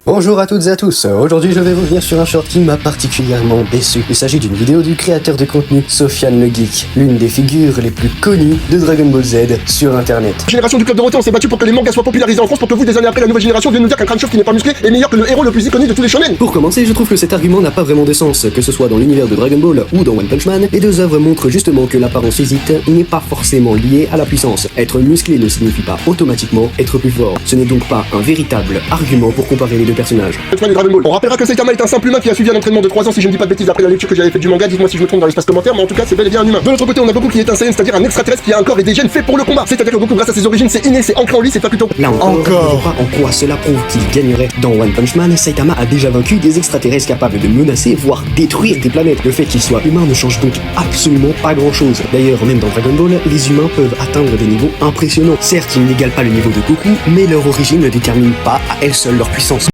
Bonjour à toutes et à tous, aujourd'hui je vais revenir sur un short qui m'a particulièrement déçu. Il s'agit d'une vidéo du créateur de contenu Sofiane le Geek, l'une des figures les plus connues de Dragon Ball Z sur internet. La génération du Club Dorothée, on s'est battu pour que les mangas soient popularisés en France, pour que vous, des années après, la nouvelle génération vienne nous dire qu'un crâne chauve qui n'est pas musclé est meilleur que le héros le plus iconique de tous les shonen. Pour commencer, je trouve que cet argument n'a pas vraiment de sens, que ce soit dans l'univers de Dragon Ball ou dans One Punch Man. Les deux œuvres montrent justement que l'apparence physique n'est pas forcément liée à la puissance. Être musclé ne signifie pas automatiquement être plus fort. Ce n'est donc pas un véritable argument pour comparer les deux personnages. On rappellera que Saitama est un simple humain qui a suivi un entraînement de 3 ans, si je ne dis pas de bêtises, après la lecture que j'avais fait du manga. Dites-moi si je me trompe dans l'espace commentaire, mais en tout cas c'est bel et bien un humain. De l'autre côté, on a Goku qui est un Saiyan, c'est-à-dire un extraterrestre qui a un corps et des gènes faits pour le combat. C'est-à-dire que Goku, grâce à ses origines, c'est inné, c'est ancré en lui, c'est pas plutôt. Là encore, je ne vois pas en quoi cela prouve qu'il gagnerait. Dans One Punch Man, Saitama a déjà vaincu des extraterrestres capables de menacer, voire détruire des planètes. Le fait qu'il soit humain ne change donc absolument pas grand-chose. D'ailleurs, même dans Dragon Ball, les humains peuvent atteindre des niveaux impressionnants. Certes, ils n'égalent pas le niveau de Goku, mais leur origine ne détermine pas à elle seule leur puissance.